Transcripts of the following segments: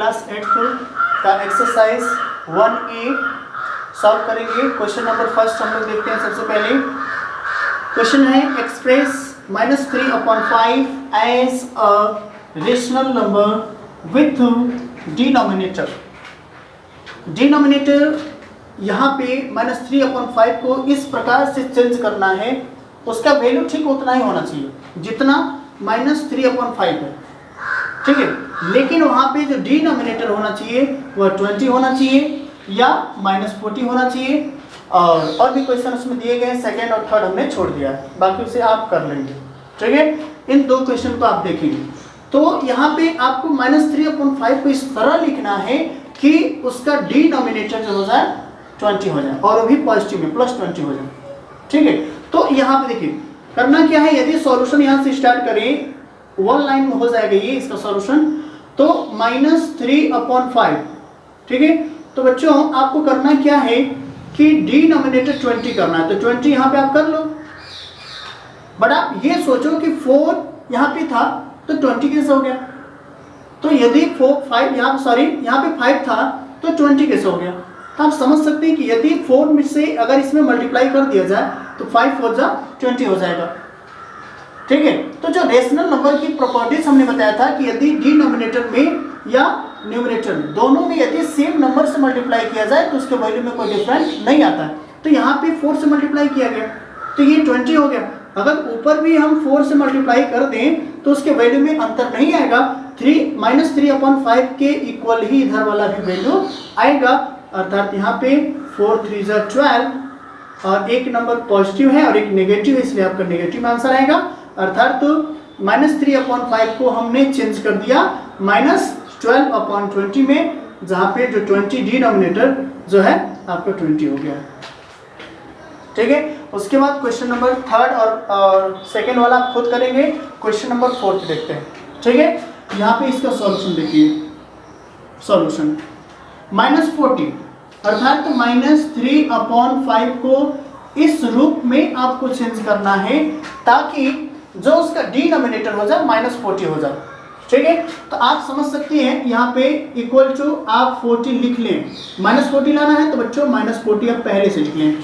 Class 8th का exercise 1A solve करेंगे। Question number first हम लोग देखते हैं। सबसे पहले क्वेश्चन है express -3/5 as a rational number with denominator. Denominator यहाँ पे -3/5 को इस प्रकार से चेंज करना है, उसका वैल्यू ठीक उतना ही होना चाहिए जितना -3/5 है, ठीक है। लेकिन वहाँ पे जो डिनोमिनेटर होना चाहिए वह 20 होना चाहिए या -40 होना चाहिए। और भी क्वेश्चन उसमें दिए गए हैं, सेकंड और थर्ड हमने छोड़ दिया है, बाकी उसे आप कर लेंगे, ठीक है। इन दो क्वेश्चन को आप देखेंगे तो यहाँ पे आपको -3/5 को इस तरह लिखना है कि उसका डिनोमिनेटर जो हो जाए 20 हो जाए और वो भी पॉजिटिव में +20 हो जाए, ठीक है। तो यहाँ पे देखिए करना क्या है, यदि सॉल्यूशन यहाँ से स्टार्ट करें, वन लाइन में हो जाएगा ये इसका सॉल्यूशन, तो -3/5, ठीक है। तो बच्चों आपको करना क्या है कि डिनोमिनेटर 20 करना है, तो 20 यहाँ पे आप कर लो। बट आप ये सोचो कि 4 यहाँ पे था तो 20 कैसे हो गया, तो यदि 5 यहाँ पे 5 था तो 20 कैसे हो गया। तो आप समझ सकते हैं कि यदि 4 में से अगर इसमें मल्टीप्लाई कर दिया जाए तो 5 4 जा 20 हो जाएगा, ठीक है। तो जो रेशनल नंबर की प्रॉपर्टीज हमने बताया था कि यदि डिनोमिनेटर में या न्यूमरेटर में दोनों में यदि सेम नंबर से मल्टीप्लाई किया जाए तो उसके वैल्यू में कोई डिफरेंस नहीं आता है। तो यहाँ पे 4 से मल्टीप्लाई किया गया तो ये 20 हो गया। अगर ऊपर भी हम 4 से मल्टीप्लाई कर दें तो उसके वैल्यू में अंतर नहीं आएगा, -3/5 के इक्वल ही इधर वाला भी वैल्यू आएगा। अर्थात यहाँ पे 4 3 जा 12 और एक नंबर पॉजिटिव है और एक नेगेटिव है, इसलिए आपका नेगेटिव आंसर आएगा। अर्थात तो -3/5 को हमने चेंज कर दिया -12/20 में, जहाँ पे जो 20 डिनोमिनेटर जो है आपका 20 हो गया, ठीक है। उसके बाद क्वेश्चन नंबर थर्ड और सेकेंड वाला आप खुद करेंगे। क्वेश्चन नंबर 4 देखते हैं, ठीक है। यहाँ पे इसका सॉल्यूशन देखिए, सॉल्यूशन -40 अर्थात तो -3/5 को इस रूप में आपको चेंज करना है ताकि जो उसका डिनोमिनेटर हो जाए -40 हो जाए, ठीक है। तो आप समझ सकते हैं यहाँ पे इक्वल टू आप 40 लिख लें, -40 लाना है तो बच्चों -40 आप पहले से लिख लें,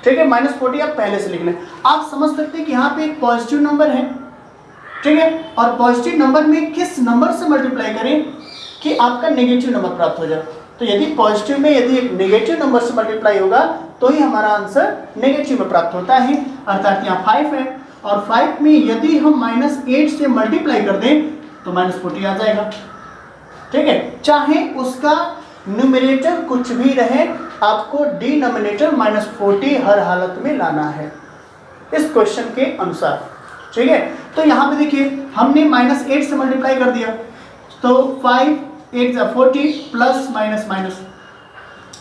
ठीक है। -40 आप पहले से लिख लें। आप समझ सकते हैं कि यहाँ पे एक पॉजिटिव नंबर है, ठीक है, और पॉजिटिव नंबर में किस नंबर से मल्टीप्लाई करें कि आपका नेगेटिव नंबर प्राप्त हो जाए। तो यदि पॉजिटिव में यदि एक नेगेटिव नंबर से मल्टीप्लाई होगा तो ही हमारा आंसर नेगेटिव में प्राप्त होता है। अर्थात यहाँ 5 है और 5 में यदि हम -8 से मल्टीप्लाई कर दें तो -40 आ जाएगा, ठीक है। चाहे उसका न्यूमरेटर कुछ भी रहे, आपको डिनोमिनेटर -40 हर हालत में लाना है इस क्वेश्चन के अनुसार, ठीक है। तो यहाँ पे देखिए हमने -8 से मल्टीप्लाई कर दिया तो 5 8 40 प्लस माइनस माइनस।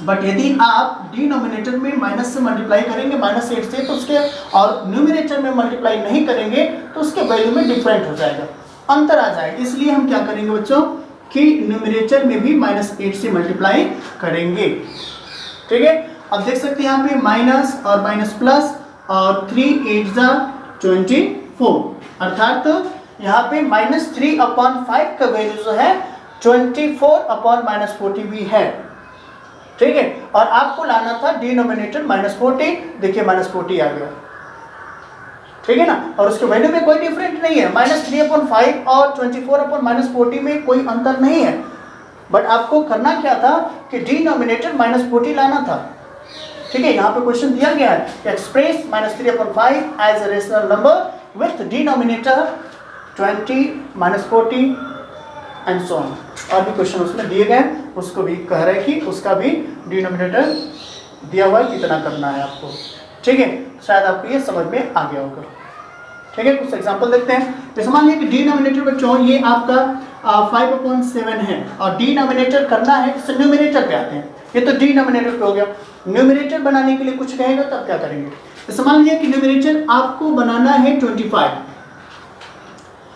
बट यदि आप डिनोमिनेटर में माइनस से मल्टीप्लाई करेंगे -8 से तो उसके और न्यूमरेटर में मल्टीप्लाई नहीं करेंगे तो उसके वैल्यू में डिफरेंट हो जाएगा, अंतर आ जाएगा। इसलिए हम क्या करेंगे बच्चों कि न्यूमरेटर में भी -8 से मल्टीप्लाई करेंगे, ठीक है। अब देख सकते हैं यहाँ पे माइनस और माइनस प्लस और 3 8 जा 24 अर्थात यहाँ पे -3/5 का वैल्यू जो है 24/-40 भी है, ठीक है। और आपको लाना था डिनोमिनेटर -40, देखिए -40 आ गया, ठीक है ना। और उसके वैल्यू में कोई डिफरेंट नहीं है, -3/5 और 24/-40 में कोई अंतर नहीं है। बट आपको करना क्या था कि डिनोमिनेटर -40 लाना था, ठीक है। यहाँ पे क्वेश्चन दिया गया है express -3/5 as a rational number with denominator 20 -40 and so on. और भी क्वेश्चन उसमें दिए गए, उसको भी कह रहे हैं कि उसका भी डिनोमिनेटर दिया हुआ है कितना करना है आपको, ठीक है। शायद आपको ये समझ में आ गया होगा, ठीक है। कुछ एग्जांपल देखते हैं। जैसे मान लीजिए कि डिनोमिनेटर बच्चों ये आपका 5/7 है और डिनोमिनेटर करना है तो न्यूमरेटर पे आते हैं, ये तो डिनोमिनेटर पे हो गया। न्यूमरेटर बनाने के लिए कुछ कहेगा तो आप क्या करेंगे। जैसे मान लीजिए कि न्यूमरेटर आपको बनाना है 25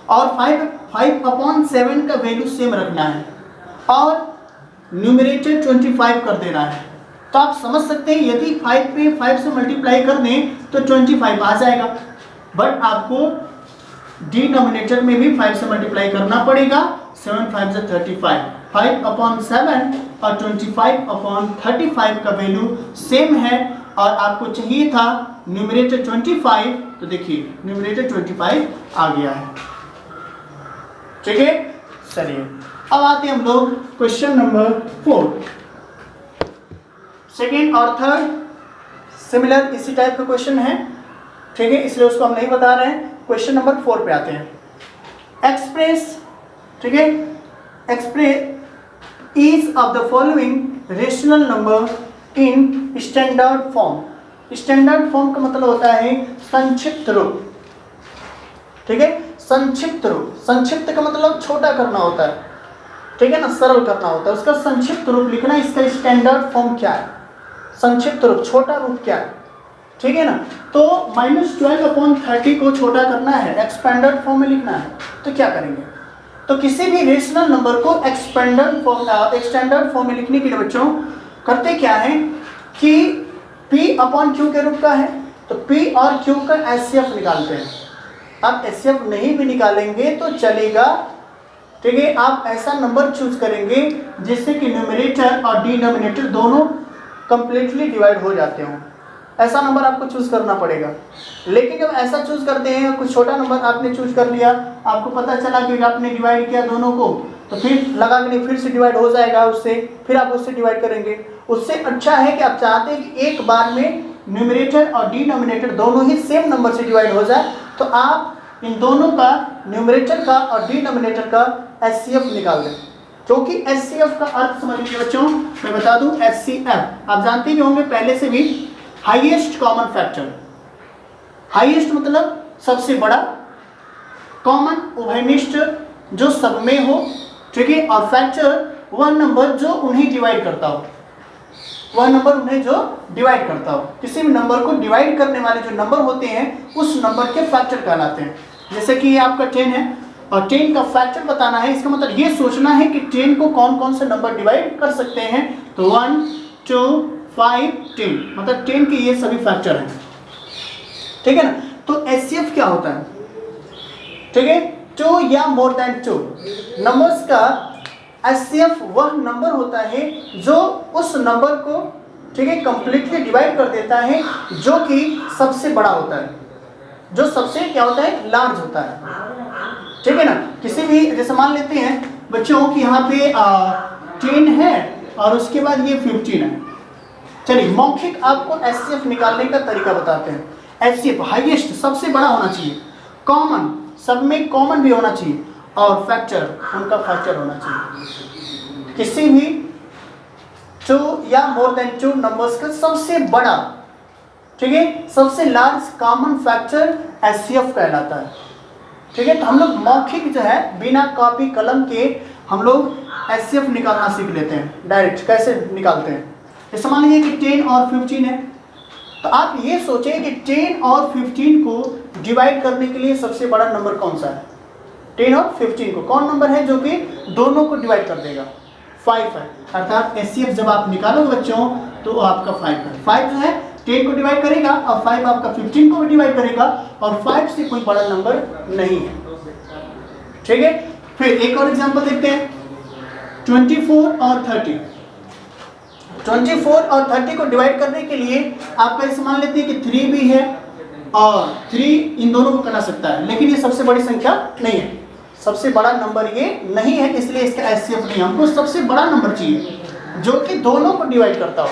और 5/7 का वैल्यू सेम रखना है और न्यूमरेटर 25 कर देना है। तो आप समझ सकते हैं यदि 5 पे 5 से मल्टीप्लाई कर दें तो 25 आ जाएगा, बट आपको डिनोमिनेटर में भी 5 से मल्टीप्लाई करना पड़ेगा 7 5 से 35, 5/7 और 25/35 का वैल्यू सेम है और आपको चाहिए था न्यूमरेटर 25, तो देखिए न्यूमरेटर 25 आ गया है। ठीक है, चलिए अब आते हैं हम लोग क्वेश्चन नंबर 4। सेकेंड और थर्ड सिमिलर इसी टाइप का क्वेश्चन है, ठीक है, इसलिए उसको हम नहीं बता रहे हैं। क्वेश्चन नंबर 4 पे आते हैं। एक्सप्रेस, ठीक है, express each of the following rational number in standard form. Standard form का मतलब होता है संक्षिप्त रूप, ठीक है, संक्षिप्त रूप। संक्षिप्त का मतलब छोटा करना होता है, ठीक है ना, सरल करना होता है, उसका संक्षिप्त रूप लिखना। इसका स्टैंडर्ड फॉर्म क्या है, संक्षिप्त रूप, छोटा रूप क्या है, ठीक है ना। तो -12/30 को छोटा करना है, एक्सपेंडेड फॉर्म में लिखना है, तो क्या करेंगे? तो किसी भी रेशनल नंबर को एक्सपेंडेड फॉर्म, एक्सटेंडेड फॉर्म में लिखने के लिए बच्चों करते क्या है कि P/Q के रूप का है, तो P और Q का HCF निकालते हैं। अब HCF नहीं भी निकालेंगे तो चलेगा, ठीक है। आप ऐसा नंबर चूज करेंगे जिससे कि न्यूमरेटर और डिनोमिनेटर दोनों कंप्लीटली डिवाइड हो जाते हों। ऐसा नंबर आपको चूज करना पड़ेगा। लेकिन जब ऐसा चूज करते हैं, कुछ छोटा नंबर आपने चूज कर लिया, आपको पता चला कि आपने डिवाइड किया दोनों को, तो फिर लगा कि नहीं, फिर से डिवाइड हो जाएगा उससे, फिर आप उससे डिवाइड करेंगे। उससे अच्छा है कि आप चाहते हैं कि एक बार में न्यूमरेटर और डिनोमिनेटर दोनों ही सेम नंबर से डिवाइड हो जाए, तो आप इन दोनों का, न्यूमरेटर का और डिनोमिनेटर का HCF निकाल दें। क्योंकि HCF का अर्थ समझ लीजिए बच्चों, मैं बता दूं, HCF आप जानते भी होंगे पहले से भी, हाईएस्ट कॉमन फैक्टर। हाईएस्ट मतलब सबसे बड़ा, कॉमन उभयनिष्ठ जो सब में हो, ठीक है, और फैक्टर वह नंबर जो उन्हें डिवाइड करता हो, वह नंबर उन्हें जो डिवाइड करता हो। किसी भी नंबर को डिवाइड करने वाले जो नंबर होते हैं उस नंबर के फैक्टर कहलाते हैं। जैसे कि ये आपका 10 है और 10 का फैक्टर बताना है, इसका मतलब ये सोचना है कि 10 को कौन कौन से नंबर डिवाइड कर सकते हैं, तो 1 2 5 10, मतलब 10 के ये सभी फैक्टर हैं, ठीक है ना। तो HCF क्या होता है, ठीक है, 2 या मोर देन 2 नंबर्स का HCF वह नंबर होता है जो उस नंबर को, ठीक है, कंप्लीटली डिवाइड कर देता है, जो कि सबसे बड़ा होता है, जो सबसे क्या होता है, लार्ज होता है, ठीक है ना। किसी भी, जैसे मान लेते हैं बच्चों कि यहाँ पे 10 है और उसके बाद ये 15 है। चलिए मौखिक आपको HCF निकालने का तरीका बताते हैं। HCF हाईएस्ट, सबसे बड़ा होना चाहिए, कॉमन, सब में कॉमन भी होना चाहिए, और फैक्टर, उनका फैक्टर होना चाहिए। किसी भी 2 या मोर देन 2 नंबर्स का सबसे बड़ा, ठीक है, सबसे लार्ज कॉमन फैक्टर HCF कहलाता है, ठीक है। तो हम लोग मौखिक जो है बिना कॉपी कलम के हम लोग HCF निकालना सीख लेते हैं। डायरेक्ट कैसे निकालते हैं, जैसे मान लीजिए कि 10 और 15 है, तो आप ये सोचें कि 10 और 15 को डिवाइड करने के लिए सबसे बड़ा नंबर कौन सा है। 10 और 15 को कौन नंबर है जो कि दोनों को डिवाइड कर देगा, 5 है। अर्थात HCF जब आप निकालोगे बच्चों तो आपका 5 है। 5 जो है 10 को डिवाइड करेगा और 5 आपका 15 को भी डिवाइड करेगा, और 5 से कोई बड़ा नंबर नहीं है, ठीक है। फिर एक और एग्जांपल देखते हैं, 24 और 30। 24 और 30 को डिवाइड करने के लिए आप ऐसे मान लेते हैं कि 3 भी है और 3 इन दोनों को करना सकता है, लेकिन ये सबसे बड़ी संख्या नहीं है, सबसे बड़ा नंबर ये नहीं है, इसलिए इसका HCF नहीं। हमको सबसे बड़ा नंबर चाहिए जो कि दोनों को डिवाइड करता हो,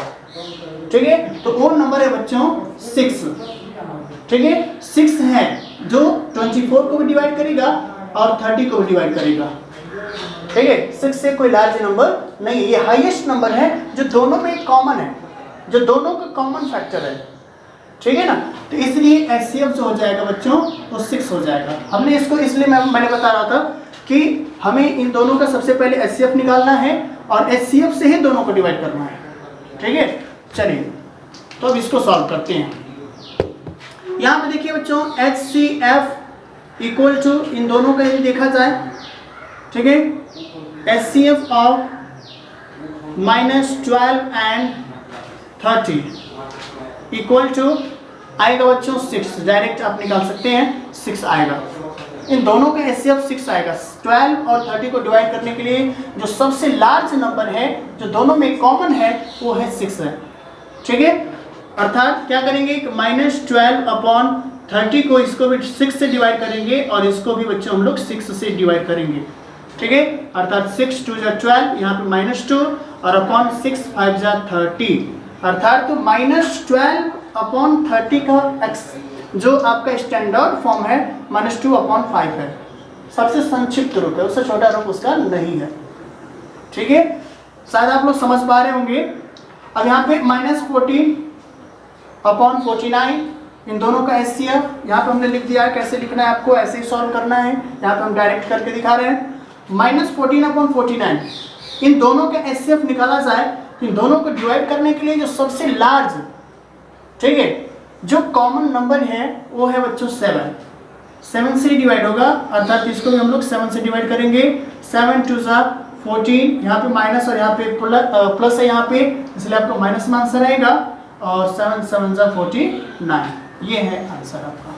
ठीक है। तो वो नंबर है बच्चों 6, ठीक है। 6 है जो 24 को भी डिवाइड करेगा और 30 को भी डिवाइड करेगा, ठीक है। 6 से कोई लार्ज नंबर नहीं है, ये हाईएस्ट नंबर है जो दोनों में कॉमन है, जो दोनों का कॉमन फैक्टर है, ठीक है ना। तो इसलिए HCF जो हो जाएगा बच्चों वो 6 हो जाएगा। हमने इसको इसलिए मैंने बता रहा था कि हमें इन दोनों का सबसे पहले HCF निकालना है और HCF से ही दोनों को डिवाइड करना है, ठीक है। चलिए तो अब इसको सॉल्व करते हैं। यहाँ पे देखिए बच्चों HCF इक्वल टू, इन दोनों का यदि देखा जाए, ठीक है, HCF ऑफ -12 एंड 30 इक्वल टू आएगा बच्चों 6। डायरेक्ट आप निकाल सकते हैं, 6 आएगा, इन दोनों का HCF 6 आएगा। 12 और 30 को डिवाइड करने के लिए जो सबसे लार्ज नंबर है जो दोनों में कॉमन है वो है 6 है। ठीक है, अर्थात क्या करेंगे, -12/30 को इसको भी 6 से डिवाइड करेंगे और इसको भी बच्चों हम लोग 6 से डिवाइड करेंगे। ठीक है, अर्थात 6 2 जा 12, यहाँ पे -2 और अपॉन 6 5 जा 30, अर्थात तो -12/30 का जो आपका स्टैंडर्ड फॉर्म है -2/5 है। सबसे संक्षिप्त रूप है, उससे छोटा रूप उसका नहीं है। ठीक है, शायद आप लोग समझ पा रहे होंगे। अब यहाँ पे -14/49 इन दोनों का HCF यहाँ पे हमने लिख दिया है। कैसे लिखना है आपको, ऐसे ही सॉल्व करना है। यहाँ पे हम डायरेक्ट करके दिखा रहे हैं। -14/49 इन दोनों का HCF निकाला जाए, इन दोनों को डिवाइड करने के लिए जो सबसे लार्ज, ठीक है, जो कॉमन नंबर है वो है बच्चों 7 से डिवाइड होगा, अर्थात इसको भी हम लोग 7 से डिवाइड करेंगे। 7 2 जा 14, यहाँ पे माइनस और यहाँ पे प्लस है यहाँ पे, इसलिए आपको माइनस में आंसर आएगा और 7 7 जा 49, ये है आंसर आपका।